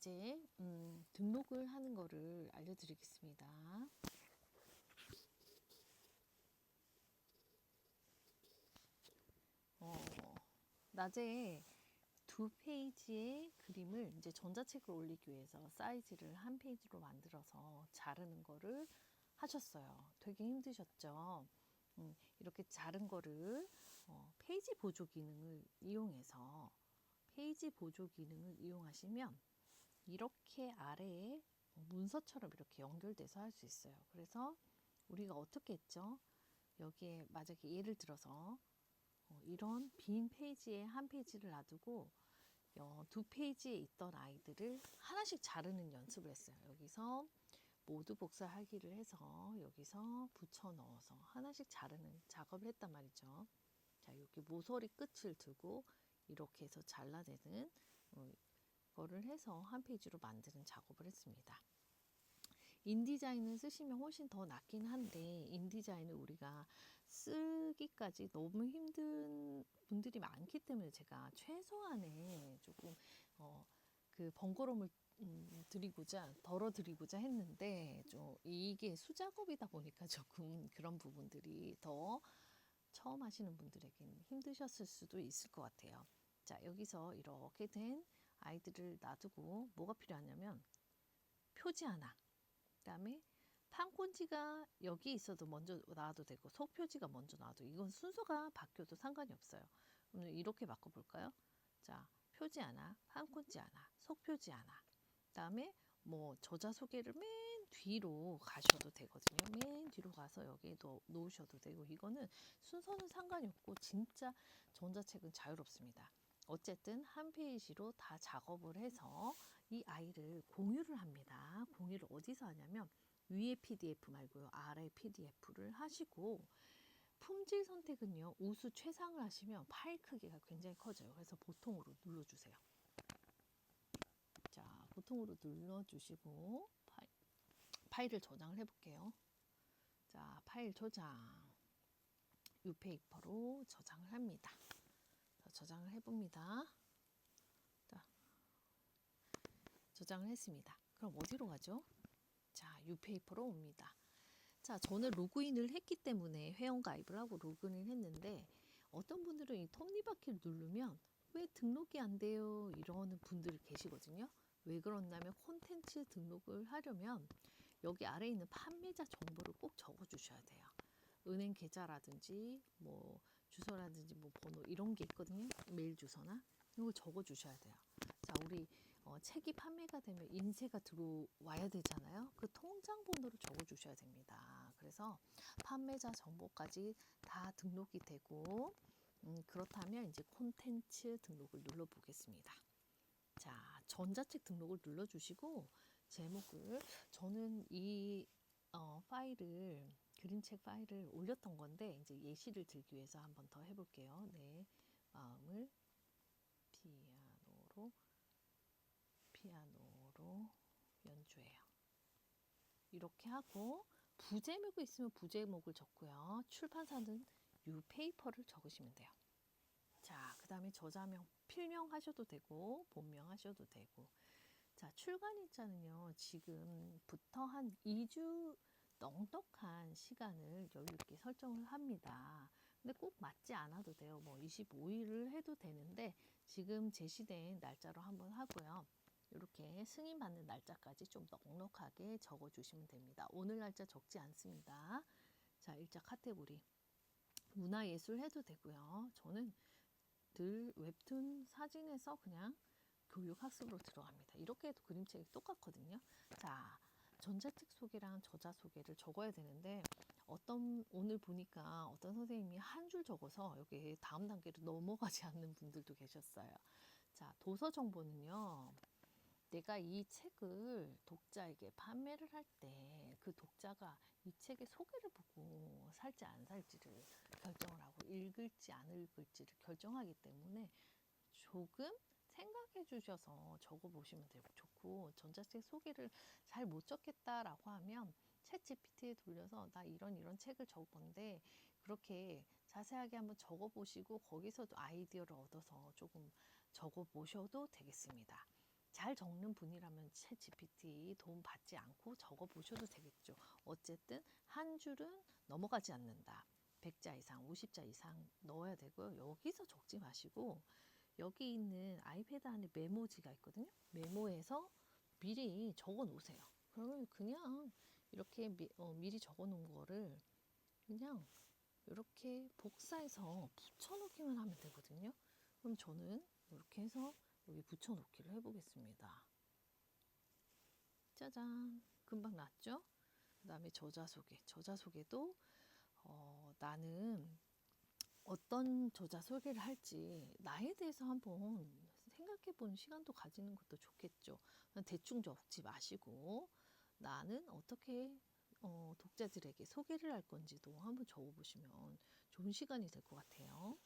낮에 등록을 하는 거를 알려드리겠습니다. 낮에 2페이지의 그림을 이제 전자책을 올리기 위해서 사이즈를 한 페이지로 만들어서 자르는 거를 하셨어요. 되게 힘드셨죠? 이렇게 자른 거를 페이지 보조 기능을 이용해서 페이지 보조 기능을 이용하시면 이렇게 아래에 문서처럼 이렇게 연결돼서 할 수 있어요. 그래서 우리가 어떻게 했죠? 여기에 만약에 예를 들어서 이런 빈 페이지에 한 페이지를 놔두고 2페이지에 있던 아이들을 하나씩 자르는 연습을 했어요. 여기서 모두 복사하기를 해서 여기서 붙여 넣어서 하나씩 자르는 작업을 했단 말이죠. 자, 여기 모서리 끝을 두고 이렇게 해서 잘라내는 거를 해서 한 페이지로 만드는 작업을 했습니다. 인디자인을 쓰시면 훨씬 더 낫긴 한데 인디자인을 우리가 쓰기까지 너무 힘든 분들이 많기 때문에 제가 최소한의 조금 그 번거로움을 덜어드리고자 했는데 좀 이게 수작업이다 보니까 조금 그런 부분들이 더 처음 하시는 분들에게는 힘드셨을 수도 있을 것 같아요. 자, 여기서 이렇게 된 아이들을 놔두고 뭐가 필요하냐면 표지 하나, 그 다음에 판꽂이가 여기 있어도 먼저 나와도 되고 속표지가 먼저 나와도 이건 순서가 바뀌어도 상관이 없어요. 오늘 이렇게 바꿔볼까요? 자, 표지 하나, 판꽂이 하나, 속표지 하나, 그 다음에 뭐 저자 소개를 맨 뒤로 가셔도 되거든요. 맨 뒤로 가서 여기에 놓으셔도 되고 이거는 순서는 상관이 없고 진짜 전자책은 자유롭습니다. 어쨌든 한 페이지로 다 작업을 해서 이 아이를 공유를 합니다. 공유를 어디서 하냐면 위에 PDF 말고요. 아래 PDF를 하시고 품질 선택은요. 우수 최상을 하시면 파일 크기가 굉장히 커져요. 그래서 보통으로 눌러주세요. 자, 보통으로 눌러주시고 파일을 저장을 해볼게요. 자, 파일 저장. 유페이퍼로 저장을 합니다. 자, 저장을 해봅니다. 자, 저장을 했습니다. 그럼 어디로 가죠? 자, 유페이퍼로 옵니다. 자, 저는 로그인을 했기 때문에 회원가입을 하고 로그인을 했는데 어떤 분들은 이 톱니바퀴를 누르면 왜 등록이 안 돼요? 이러는 분들이 계시거든요. 왜 그러냐면 콘텐츠 등록을 하려면 여기 아래에 있는 판매자 정보를 꼭 적어 주셔야 돼요. 은행 계좌라든지 뭐 주소라든지 뭐 번호 이런 게 있거든요. 메일 주소나 이거 적어 주셔야 돼요. 자, 우리 책이 판매가 되면 인쇄가 들어와야 되잖아요. 그 통장 번호를 적어 주셔야 됩니다. 그래서 판매자 정보까지 다 등록이 되고 그렇다면 이제 콘텐츠 등록을 눌러 보겠습니다. 자, 전자책 등록을 눌러 주시고 제목을 저는 이 파일을 그림책 파일을 올렸던 건데 이제 예시를 들기 위해서 한번 더 해볼게요. 네, 마음을 피아노로 연주해요. 이렇게 하고 부제목이 있으면 부제목을 적고요. 출판사는 유페이퍼를 적으시면 돼요. 자, 그 다음에 저자명 필명 하셔도 되고 본명 하셔도 되고 자, 출간일자는요. 지금부터 한 2주 넉넉한 시간을 여유 있게 설정을 합니다. 근데 꼭 맞지 않아도 돼요. 뭐 25일을 해도 되는데 지금 제시된 날짜로 한번 하고요. 이렇게 승인받는 날짜까지 좀 넉넉하게 적어주시면 됩니다. 오늘 날짜 적지 않습니다. 자, 일자 카테고리 문화예술 해도 되고요. 저는 늘 웹툰 사진에서 그냥 교육학습으로 들어갑니다. 이렇게 해도 그림책이 똑같거든요. 자, 전자책 소개랑 저자 소개를 적어야 되는데 오늘 보니까 어떤 선생님이 한 줄 적어서 여기 다음 단계로 넘어가지 않는 분들도 계셨어요. 자, 도서 정보는요. 내가 이 책을 독자에게 판매를 할 때 그 독자가 이 책의 소개를 보고 살지 안 살지를 결정을 하고 읽을지 안 읽을지를 결정하기 때문에 조금 생각해 주셔서 적어 보시면 좋고 전자책 소개를 잘 못 적겠다라고 하면 챗 GPT에 돌려서 나 이런 책을 적었는데 그렇게 자세하게 한번 적어 보시고 거기서도 아이디어를 얻어서 조금 적어 보셔도 되겠습니다. 잘 적는 분이라면 챗 GPT 도움 받지 않고 적어 보셔도 되겠죠. 어쨌든 한 줄은 넘어가지 않는다. 100자 이상, 50자 이상 넣어야 되고요. 여기서 적지 마시고 여기 있는 아이패드 안에 메모지가 있거든요. 메모에서 미리 적어 놓으세요. 그러면 그냥 이렇게 미리 적어 놓은 거를 그냥 이렇게 복사해서 붙여 놓기만 하면 되거든요. 그럼 저는 이렇게 해서 여기 붙여 놓기를 해보겠습니다. 짜잔, 금방 났죠? 그 다음에 저자 소개. 저자 소개도 나는 어떤 저자 소개를 할지 나에 대해서 한번 생각해 보는 시간도 가지는 것도 좋겠죠. 대충 적지 마시고 나는 어떻게 독자들에게 소개를 할 건지도 한번 적어보시면 좋은 시간이 될 것 같아요.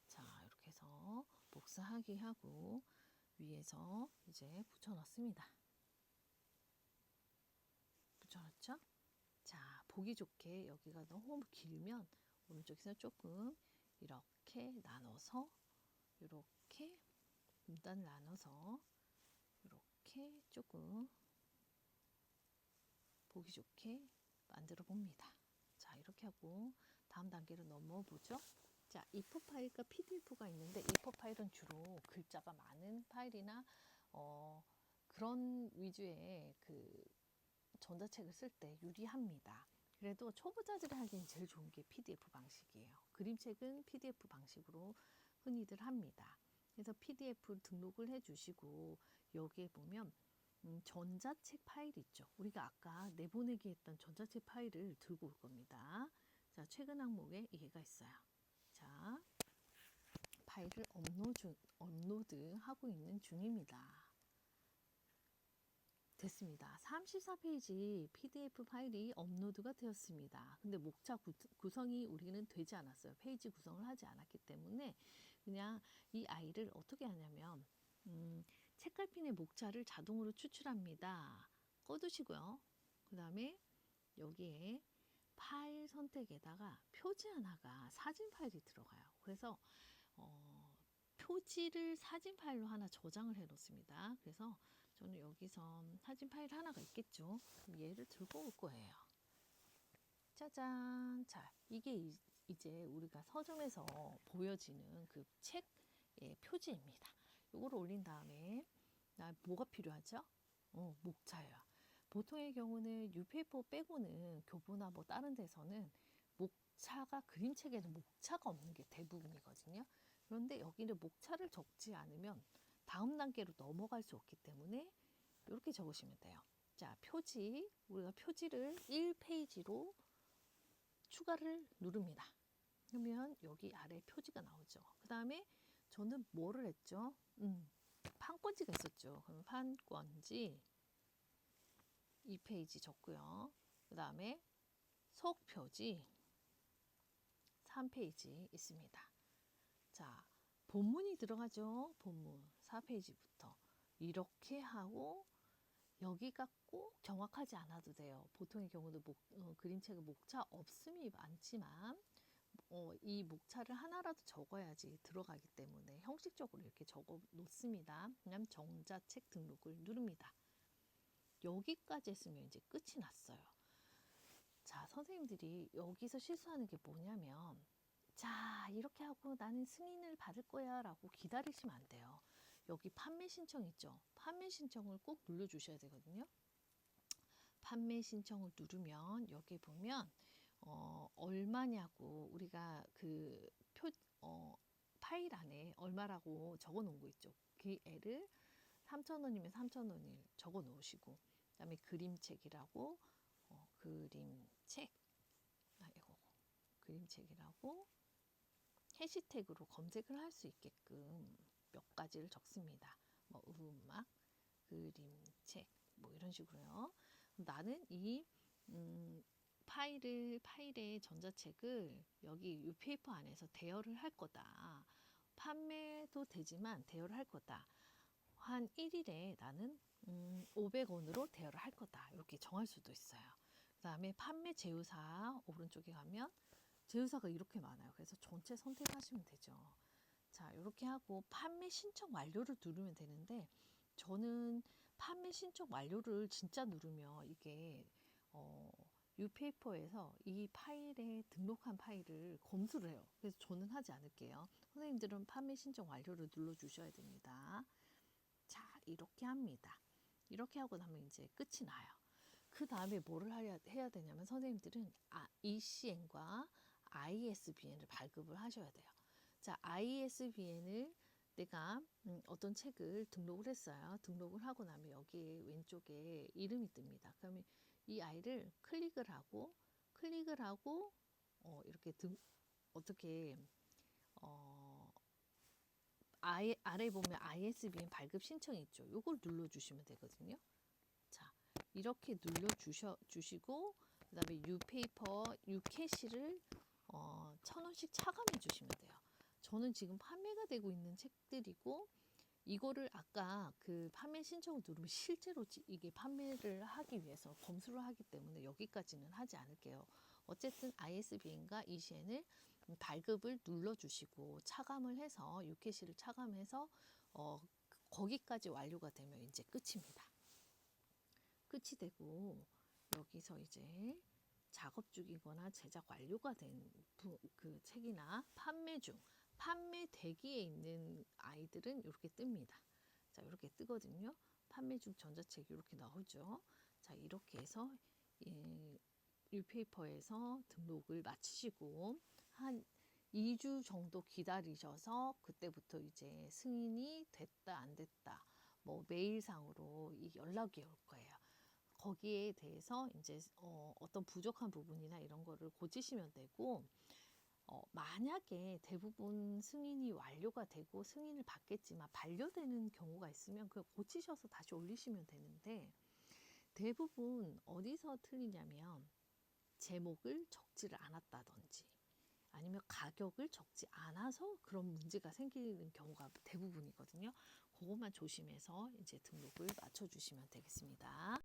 자, 이렇게 해서 복사하기 하고 위에서 이제 붙여넣습니다. 붙여넣죠? 자, 보기 좋게 여기가 너무 길면 오른쪽에서 조금 이렇게 나눠서 이렇게 분단 나눠서 이렇게 조금 보기 좋게 만들어 봅니다. 자, 이렇게 하고 다음 단계로 넘어 보죠. 자, 이프 파일과 PDF가 있는데 이프 파일은 주로 글자가 많은 파일이나 그런 위주의 그 전자책을 쓸 때 유리합니다. 그래도 초보자들이 하기엔 제일 좋은 게 PDF 방식이에요. 그림책은 PDF 방식으로 흔히들 합니다. 그래서 PDF 등록을 해주시고 여기에 보면 전자책 파일 있죠. 우리가 아까 내보내기 했던 전자책 파일을 들고 올 겁니다. 자, 최근 항목에 얘가 있어요. 자, 파일을 업로드 하고 있는 중입니다. 됐습니다. 34페이지 PDF 파일이 업로드가 되었습니다. 근데 목차 구성이 우리는 되지 않았어요. 페이지 구성을 하지 않았기 때문에 그냥 이 아이를 어떻게 하냐면 책갈핀의 목차를 자동으로 추출합니다. 꺼두시고요. 그 다음에 여기에 파일 선택에다가 표지 하나가 사진 파일이 들어가요. 그래서 표지를 사진 파일로 하나 저장을 해 놓습니다. 그래서 저는 여기서 사진 파일 하나가 있겠죠. 그럼 얘를 들고 올 거예요. 짜잔. 자, 이게 이제 우리가 서점에서 보여지는 그 책의 표지입니다. 이거를 올린 다음에 뭐가 필요하죠? 목차예요. 보통의 경우는 뉴페이퍼 빼고는 교보나 뭐 다른 데서는 목차가 그림책에는 목차가 없는 게 대부분이거든요. 그런데 여기는 목차를 적지 않으면 다음 단계로 넘어갈 수 없기 때문에 이렇게 적으시면 돼요. 자, 표지. 우리가 표지를 1페이지로 추가를 누릅니다. 그러면 여기 아래 표지가 나오죠. 그 다음에 저는 뭐를 했죠? 판권지가 있었죠. 그럼 판권지 2페이지 적고요. 그 다음에 속표지 3페이지 있습니다. 자, 본문이 들어가죠. 본문 4페이지부터 이렇게 하고 여기가 꼭 정확하지 않아도 돼요. 보통의 경우도 그림책은 목차 없음이 많지만 이 목차를 하나라도 적어야지 들어가기 때문에 형식적으로 이렇게 적어 놓습니다. 그냥 정자책 등록을 누릅니다. 여기까지 했으면 이제 끝이 났어요. 자, 선생님들이 여기서 실수하는 게 뭐냐면 자, 이렇게 하고 나는 승인을 받을 거야 라고 기다리시면 안 돼요. 여기 판매 신청 있죠. 판매 신청을 꼭 눌러주셔야 되거든요. 판매 신청을 누르면 여기 보면 얼마냐고 우리가 그 파일 안에 얼마라고 적어 놓은 거 있죠. 그 애를 3,000원이면 3,000원을 적어 놓으시고 그다음에 그림책이라고 그림책이라고 해시태그로 검색을 할 수 있게끔 몇 가지를 적습니다. 뭐 음악, 그림책 뭐 이런 식으로요. 나는 이 파일의 전자책을 여기 이 페이퍼 안에서 대여를 할 거다. 판매도 되지만 대여를 할 거다. 한 1일에 나는 500원으로 대여를 할 거다. 이렇게 정할 수도 있어요. 그 다음에 판매 제휴사 오른쪽에 가면 제휴사가 이렇게 많아요. 그래서 전체 선택하시면 되죠. 자, 이렇게 하고 판매 신청 완료를 누르면 되는데 저는 판매 신청 완료를 진짜 누르면 이게 뉴페이퍼에서 이 파일에 등록한 파일을 검수를 해요. 그래서 저는 하지 않을게요. 선생님들은 판매 신청 완료를 눌러 주셔야 됩니다. 자, 이렇게 합니다. 이렇게 하고 나면 이제 끝이 나요. 그 다음에 뭐를 해야 되냐면 선생님들은 ECN과 ISBN을 발급을 하셔야 돼요. 자, ISBN을 내가 어떤 책을 등록을 했어요. 등록을 하고 나면 여기에 왼쪽에 이름이 뜹니다. 그러면 이 아이를 클릭을 하고 이렇게 어떻게 아래 보면 ISBN 발급 신청이 있죠. 이걸 눌러주시면 되거든요. 자, 이렇게 눌러주시고 그 다음에 뉴페이퍼, 뉴캐시를 1,000원씩 차감해 주시면 돼요. 저는 지금 판매가 되고 있는 책들이고 이거를 아까 그 판매 신청을 누르면 실제로 이게 판매를 하기 위해서 검수를 하기 때문에 여기까지는 하지 않을게요. 어쨌든 ISBN과 ECN을 발급을 눌러주시고 차감을 해서 유캐시를 차감해서 거기까지 완료가 되면 이제 끝입니다. 끝이 되고 여기서 이제 작업 중이거나 제작 완료가 된 그 책이나 판매 대기에 있는 아이들은 이렇게 뜹니다. 자, 이렇게 뜨거든요. 판매 중 전자책이 이렇게 나오죠. 자, 이렇게 해서 뉴페이퍼에서 등록을 마치시고 한 2주 정도 기다리셔서 그때부터 이제 승인이 됐다 안 됐다 뭐 메일상으로 이 연락이 올 거예요. 거기에 대해서 이제 어떤 부족한 부분이나 이런 거를 고치시면 되고 만약에 대부분 승인이 완료가 되고 승인을 받겠지만 반려되는 경우가 있으면 그걸 고치셔서 다시 올리시면 되는데 대부분 어디서 틀리냐면 제목을 적지를 않았다든지 아니면 가격을 적지 않아서 그런 문제가 생기는 경우가 대부분이거든요. 그것만 조심해서 이제 등록을 맞춰주시면 되겠습니다.